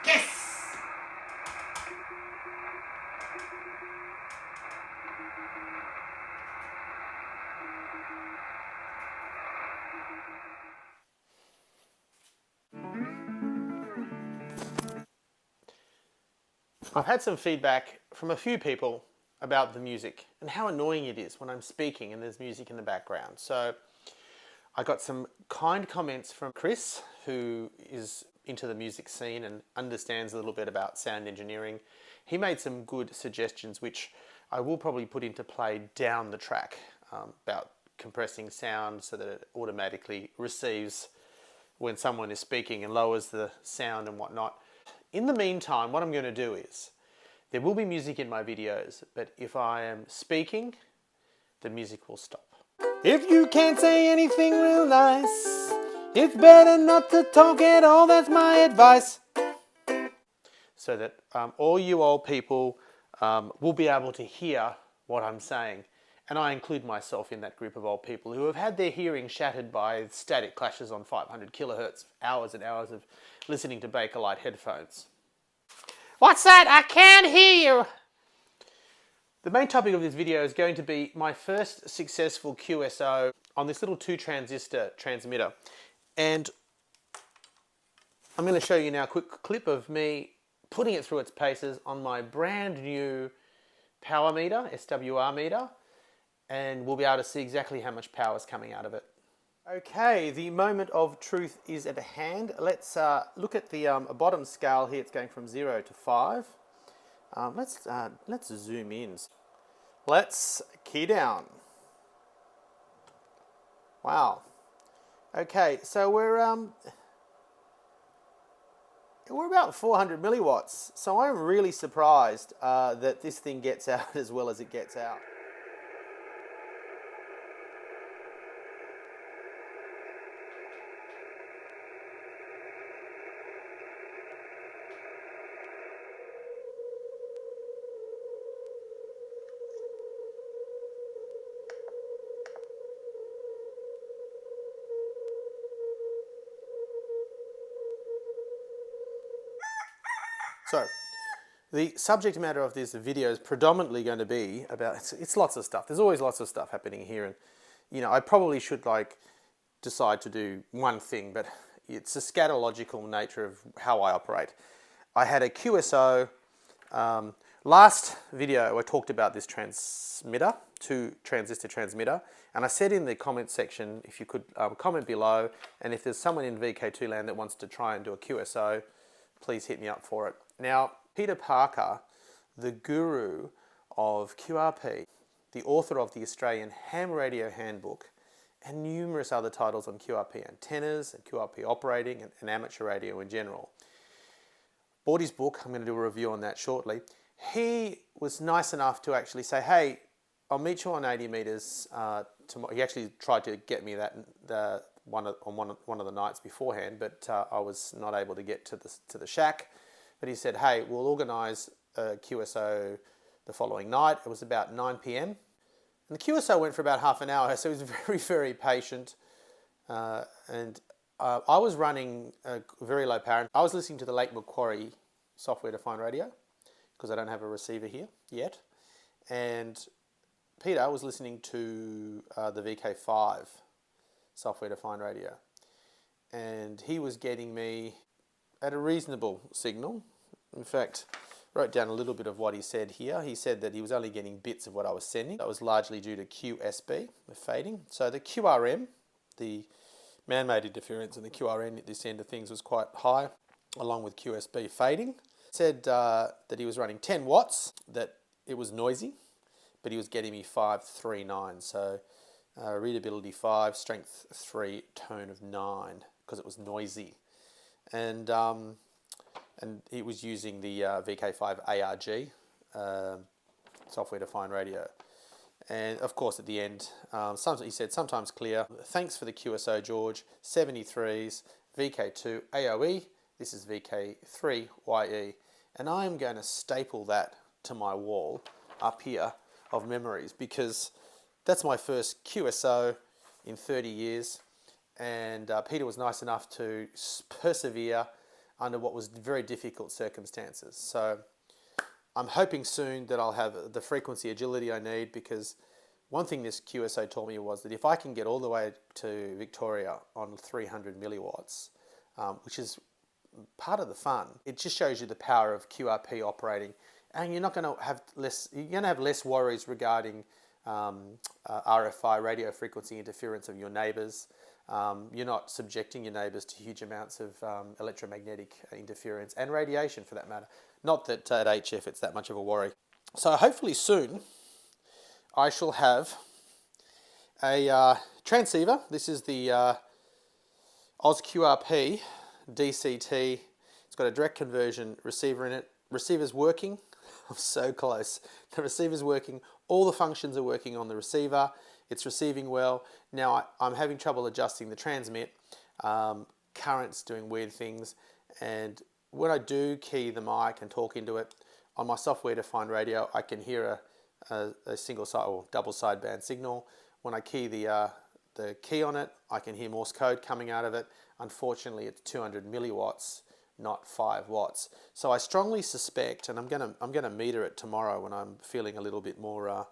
Yes! I've had some feedback from a few people about the music and how annoying it is when I'm speaking and there's music in the background. So I got some kind comments from Chris, who is into the music scene and understands a little bit about sound engineering. He made some good suggestions, which I will probably put into play down the track, about compressing sound so that it automatically receives when someone is speaking and lowers the sound and whatnot. In the meantime, what I'm going to do is, there will be music in my videos, but if I am speaking, the music will stop. If you can't say anything real nice, it's better not to talk at all, that's my advice. So that all you old people will be able to hear what I'm saying. And I include myself in that group of old people who have had their hearing shattered by static clashes on 500 kilohertz, hours and hours of listening to Bakelite headphones. What's that? I can't hear you. The main topic of this video is going to be my first successful QSO on this little 2-transistor transmitter. And I'm going to show you now a quick clip of me putting it through its paces on my brand new power meter, SWR meter, and we'll be able to see exactly how much power is coming out of it. Okay, the moment of truth is at hand. Let's look at the bottom scale here. It's going from 0 to 5. Let's zoom in. Let's key down. Wow. Okay, so we're about 400 milliwatts. So I'm really surprised that this thing gets out as well as it gets out. So, the subject matter of this video is predominantly going to be about, it's lots of stuff. There's always lots of stuff happening here. And, you know, I probably should decide to do one thing, but it's the scatological nature of how I operate. I had a QSO. Last video, I talked about this transmitter, 2-transistor transmitter. And I said in the comment section, if you could comment below, and if there's someone in VK2 land that wants to try and do a QSO, please hit me up for it. Now, Peter Parker, the guru of QRP, the author of the Australian Ham Radio Handbook, and numerous other titles on QRP antennas and QRP operating and amateur radio in general. Bought his book. I'm going to do a review on that shortly. He was nice enough to actually say, hey, I'll meet you on 80 meters tomorrow. He actually tried to get me that on one of the nights beforehand, but I was not able to get to the shack. But he said, hey, we'll organise a QSO the following night. It was about 9 p.m. And the QSO went for about half an hour, so he was very, very patient. I was running a very low power. I was listening to the Lake Macquarie software-defined radio, because I don't have a receiver here yet. And Peter was listening to the VK5 software-defined radio. And he was getting me at a reasonable signal. In fact, wrote down a little bit of what he said here. He said that he was only getting bits of what I was sending. That was largely due to QSB, the fading. So the QRM, the man-made interference, and the QRN at this end of things was quite high, along with QSB fading. Said that he was running 10 watts, that it was noisy, but he was getting me 539. So readability 5, strength 3, tone of 9, because it was noisy. And he was using the VK5 ARG software-defined radio. And of course, at the end, he said, sometimes clear. Thanks for the QSO, George. 73s, VK2 AOE. This is VK3 YE. And I'm going to staple that to my wall up here of memories, because that's my first QSO in 30 years. And Peter was nice enough to persevere under what was very difficult circumstances. So I'm hoping soon that I'll have the frequency agility I need, because one thing this QSO told me was that if I can get all the way to Victoria on 300 milliwatts, which is part of the fun, it just shows you the power of QRP operating, and you're going to have less worries regarding RFI, radio frequency interference of your neighbours. You're not subjecting your neighbours to huge amounts of electromagnetic interference and radiation for that matter. Not that at HF it's that much of a worry. So hopefully soon I shall have a transceiver. This is the OzQRP DCT. It's got a direct conversion receiver in it. Receiver's working. I'm so close. The receiver's working. All the functions are working on the receiver. It's receiving well. Now I'm having trouble adjusting the transmit. Current's doing weird things. And when I do key the mic and talk into it, on my software-defined radio, I can hear a single side or double sideband signal. When I key the key on it, I can hear Morse code coming out of it. Unfortunately, it's 200 milliwatts, not 5 watts. So I strongly suspect, and I'm gonna meter it tomorrow when I'm feeling a little bit more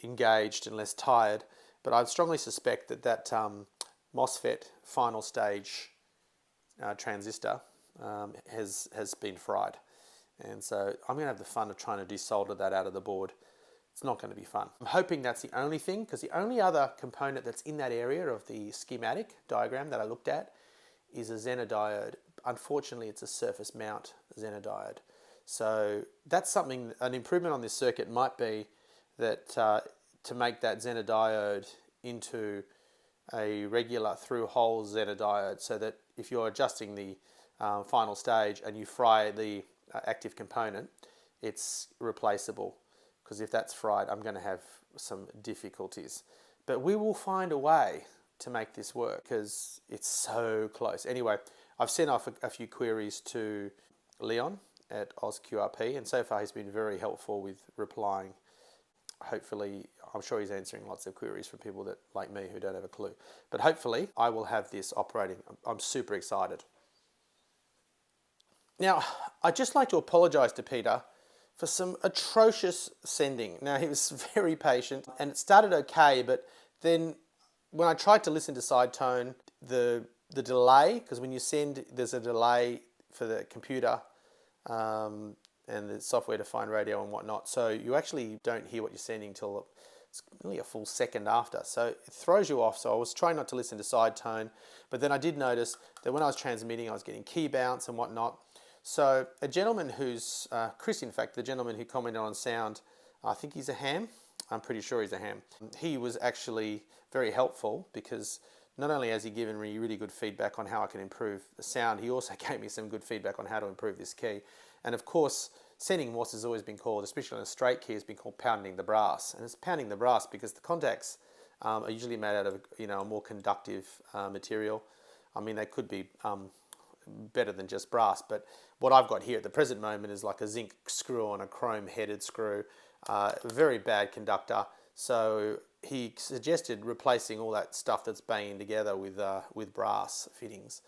engaged and less tired. But I strongly suspect that MOSFET final stage transistor has been fried, and so I'm going to have the fun of trying to desolder that out of the board. It's not going to be fun. I'm hoping that's the only thing, because the only other component that's in that area of the schematic diagram that I looked at is a Zener diode. Unfortunately, it's a surface mount Zener diode. So that's something, an improvement on this circuit might be that to make that Zener diode into a regular through-hole Zener diode, so that if you're adjusting the final stage and you fry the active component, it's replaceable. Because if that's fried, I'm going to have some difficulties. But we will find a way to make this work, because it's so close. Anyway, I've sent off a few queries to Leon at OzQRP, and so far he's been very helpful with replying. Hopefully, I'm sure he's answering lots of queries from people that, like me, who don't have a clue. But hopefully, I will have this operating. I'm super excited. Now, I'd just like to apologise to Peter for some atrocious sending. Now, he was very patient, and it started okay, but then when I tried to listen to side tone, the delay, because when you send, there's a delay for the computer and the software-defined radio and whatnot, so you actually don't hear what you're sending till it's only a full second after, so it throws you off. So I was trying not to listen to side tone, but then I did notice that when I was transmitting, I was getting key bounce and whatnot. So a gentleman who's, Chris in fact, the gentleman who commented on sound, I think he's a ham, I'm pretty sure he's a ham. He was actually very helpful, because not only has he given me really good feedback on how I can improve the sound, he also gave me some good feedback on how to improve this key. And of course, sending Morse has always been called, especially on a straight key, has been called pounding the brass. And it's pounding the brass because the contacts are usually made out of a more conductive material. I mean, they could be better than just brass, but what I've got here at the present moment is like a zinc screw on a chrome headed screw, very bad conductor. So he suggested replacing all that stuff that's banging together with brass fittings,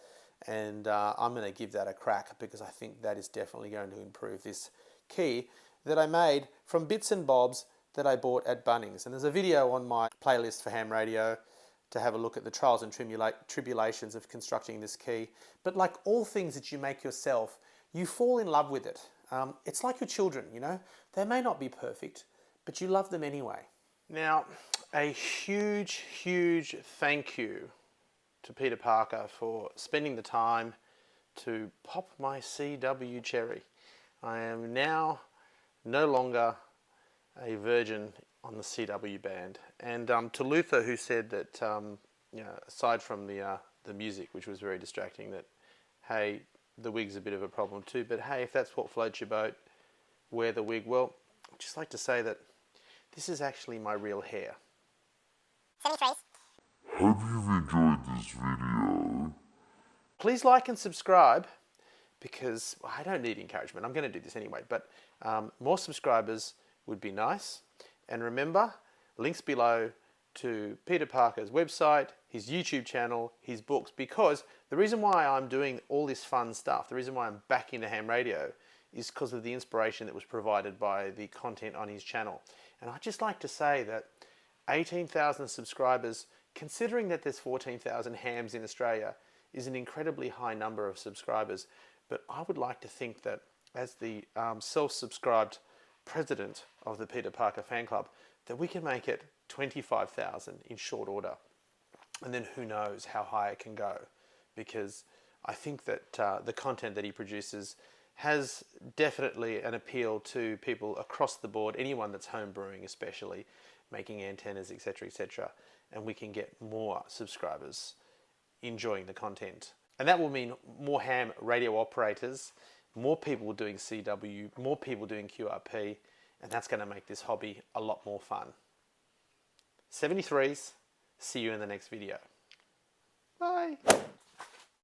and I'm going to give that a crack, because I think that is definitely going to improve this key that I made from bits and bobs that I bought at Bunnings. And there's a video on my playlist for ham radio to have a look at the trials and tribulations of constructing this key. But like all things that you make yourself, you fall in love with it. It's like your children, they may not be perfect, but you love them anyway. Now, a huge, huge thank you to Peter Parker for spending the time to pop my CW cherry. I am now no longer a virgin on the CW band. And to Luther, who said that, aside from the music, which was very distracting, that, hey, the wig's a bit of a problem too, but hey, if that's what floats your boat, wear the wig. Well, I'd just like to say that this is actually my real hair. 73s. Hope you've enjoyed this video. Please like and subscribe, because I don't need encouragement. I'm going to do this anyway, but more subscribers would be nice. And remember, links below to Peter Parker's website, his YouTube channel, his books, because the reason why I'm doing all this fun stuff, the reason why I'm back into ham radio is because of the inspiration that was provided by the content on his channel. And I'd just like to say that 18,000 subscribers, considering that there's 14,000 hams in Australia, is an incredibly high number of subscribers. But I would like to think that as the self-subscribed president of the Peter Parker fan club, that we can make it 25,000 in short order. And then who knows how high it can go, because I think that the content that he produces has definitely an appeal to people across the board, anyone that's home brewing especially, making antennas, etc., etc. And we can get more subscribers enjoying the content. And that will mean more ham radio operators, more people doing CW, more people doing QRP, and that's going to make this hobby a lot more fun. 73s, see you in the next video. Bye.